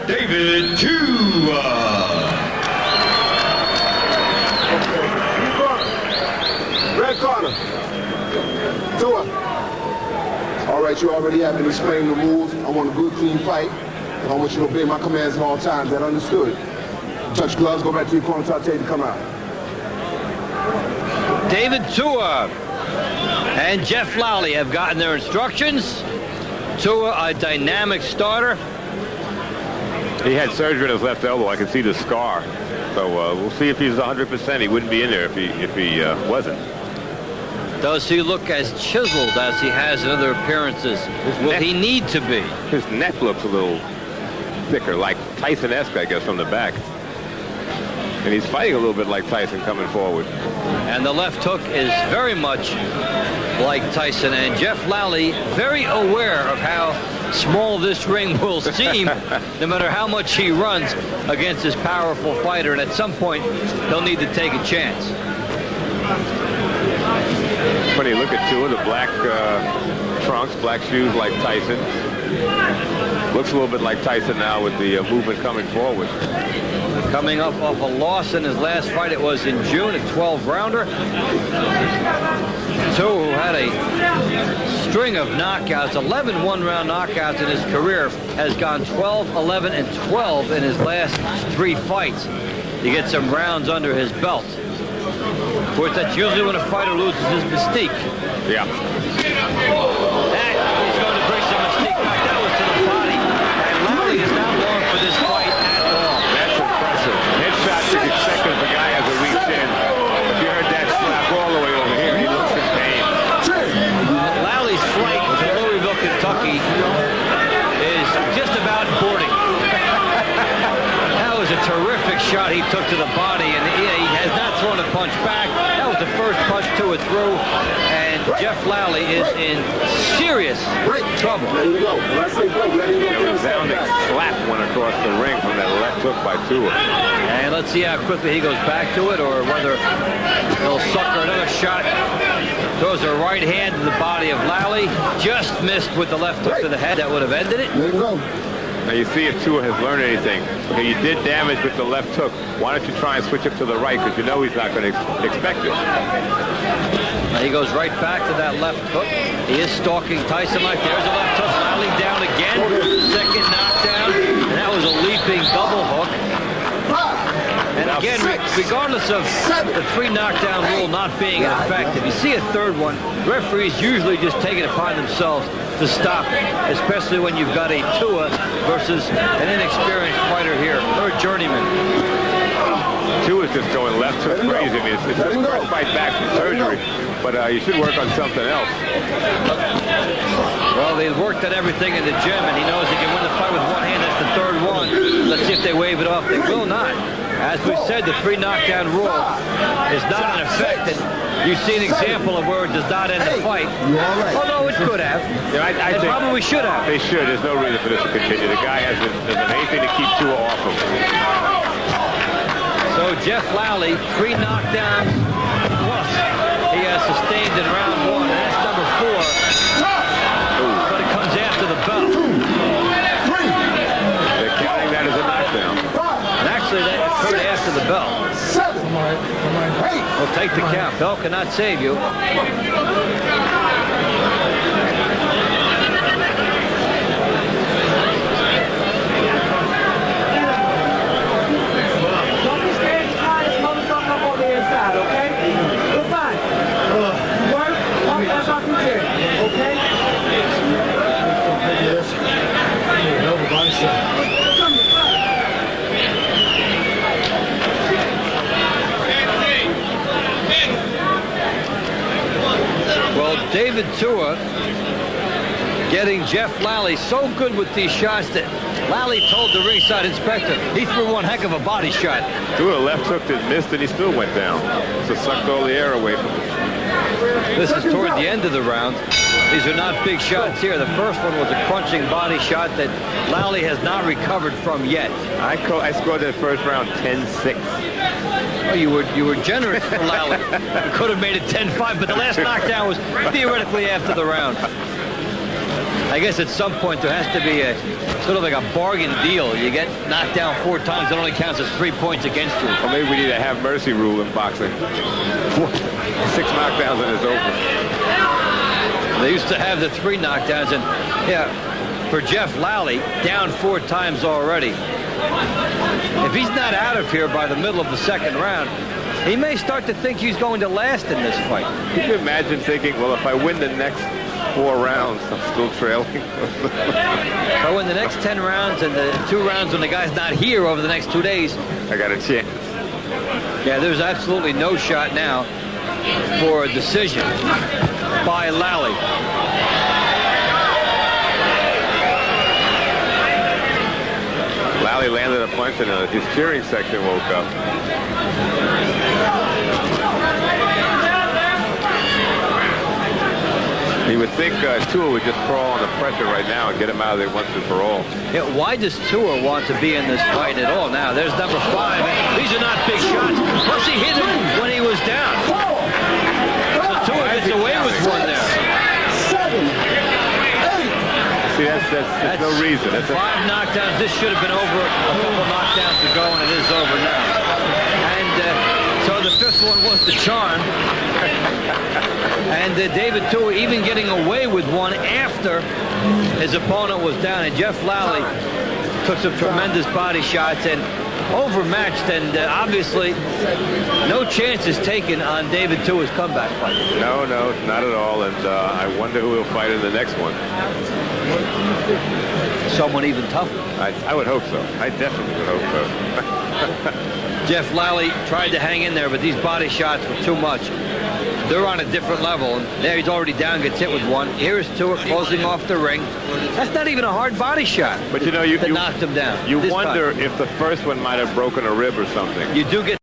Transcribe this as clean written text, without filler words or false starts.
David Tua. Red corner. Tua. All right, you already have been explaining the rules. I want a good, clean fight. And I want you to obey my commands at all times. That understood? Touch gloves, go back to your corner, so I'll tell you to come out. David Tua and Jeff Lally have gotten their instructions. Tua, a dynamic starter. He had surgery on his left elbow. I can see the scar. So we'll see if he's 100%. He wouldn't be in there if he wasn't. Does he look as chiseled as he has in other appearances? Will he need to be? His neck looks a little thicker, like Tyson-esque, I guess, from the back. And he's fighting a little bit like Tyson coming forward. And the left hook is very much like Tyson. And Jeff Lally very aware of how small this ring will seem, no matter how much he runs against this powerful fighter. And at some point, he'll need to take a chance. When you look at Tua, the black trunks, black shoes like Tyson. Looks a little bit like Tyson now with the movement coming forward. Coming up off a loss in his last fight. It was in June, a 12-rounder. Tua, who had a string of knockouts, 11 one-round knockouts in his career, has gone 12, 11, and 12 in his last 3 fights. To get some rounds under his belt. Of course, that's usually when a fighter loses his mystique. Yeah. That is going to bring some mystique back. That was to the body. And Lally is not long for this fight at all. That's impressive. Headshot is expected if a guy has a weak chin. If you heard that slap all the way over here, he looks in pain. Lally's flight to Louisville, Kentucky is just about boarding. That was a terrific shot he took to the body, and he has not thrown a punch back. That was the first punch Tua threw, and Jeff Lally is in serious trouble. There you go. When I say break, let him go. A resounding slap went across the ring from that left hook by Tua. And let's see how quickly he goes back to it, or whether he'll sucker another shot. Throws a right hand to the body of Lally. Just missed with the left hook to the head. That would have ended it. Let him go. Now you see if Tua has learned anything. Okay, you did damage with the left hook. Why don't you try and switch up to the right, because you know he's not going to expect it. Now he goes right back to that left hook. He is stalking Tyson like there's a left hook. Lally down again. Second knockdown. And that was a leaping double hook. And again, regardless of the 3 knockdown rule not being in effect, if you see a third one, referees usually just take it upon themselves to stop it, especially when you've got a Tua versus an inexperienced fighter here, or a journeyman. Tua's just going left hook crazy. I mean, it's his first fight back from surgery, but you should work on something else. Well, they worked at everything in the gym, and he knows he can win the fight with one hand. That's the third one. Let's see if they wave it off. They will not. As we said, the 3 knockdown rule is not in effect, and you see an example of where it does not end the fight. Although it could have. Yeah, I think probably should have. They should. There's no reason for this to continue. The guy hasn't done anything to keep Tua off him. So Jeff Lally, 3 knockdowns plus he has sustained in round 1. And that's number 4. But it comes after the bell. They're counting that as a knockdown. And actually, that occurred after the bell. We'll take the count. Bell cannot save you. David Tua getting Jeff Lally so good with these shots that Lally told the ringside inspector he threw one heck of a body shot. Tua left hook that missed, and he still went down. So sucked all the air away from him. This is toward the end of the round. These are not big shots here. The first one was a crunching body shot that Lally has not recovered from yet. I scored that first round 10-6. Oh, you were generous for Lally. You could have made it 10-5, but the last knockdown was theoretically after the round. I guess at some point there has to be a sort of like a bargain deal. You get knocked down 4 times, it only counts as 3 points against you. Or maybe we need a have mercy rule in boxing. 6 knockdowns and it's over. They used to have the 3 knockdowns, and yeah, for Jeff Lally, down 4 times already. If he's not out of here by the middle of the 2nd round, he may start to think he's going to last in this fight. Can you imagine thinking, well, if I win the next 4 rounds, I'm still trailing? If I win the next 10 rounds and the 2 rounds when the guy's not here over the next 2 days, I got a chance. Yeah, there's absolutely no shot now for a decision by Lally. Lally landed a punch and his cheering section woke up. You would think Tua would just crawl on the pressure right now and get him out of there once and for all. Yeah, why does Tua want to be in this fight at all? Now, there's number 5. And these are not big shots. Plus, he hit him when he was down. So Tua gets away with one there. 7, 8. See, that's no reason. That's 5 knockdowns. This should have been over a couple knockdowns ago, and it is over now. And so the 5th one was the charm. And David Tua even getting away with one after his opponent was down. And Jeff Lally took some tremendous body shots and overmatched, and obviously no chances taken on David Tua's comeback fight. No, not at all. And I wonder who he'll fight in the next one. Someone even tougher. I would hope so. I definitely would hope so. Jeff Lally tried to hang in there, but these body shots were too much. They're on a different level, and there he's already down, gets hit with one. Here's Tua closing off the ring. That's not even a hard body shot. But you know, you knocked him down. You wonder if the first one might have broken a rib or something. You do get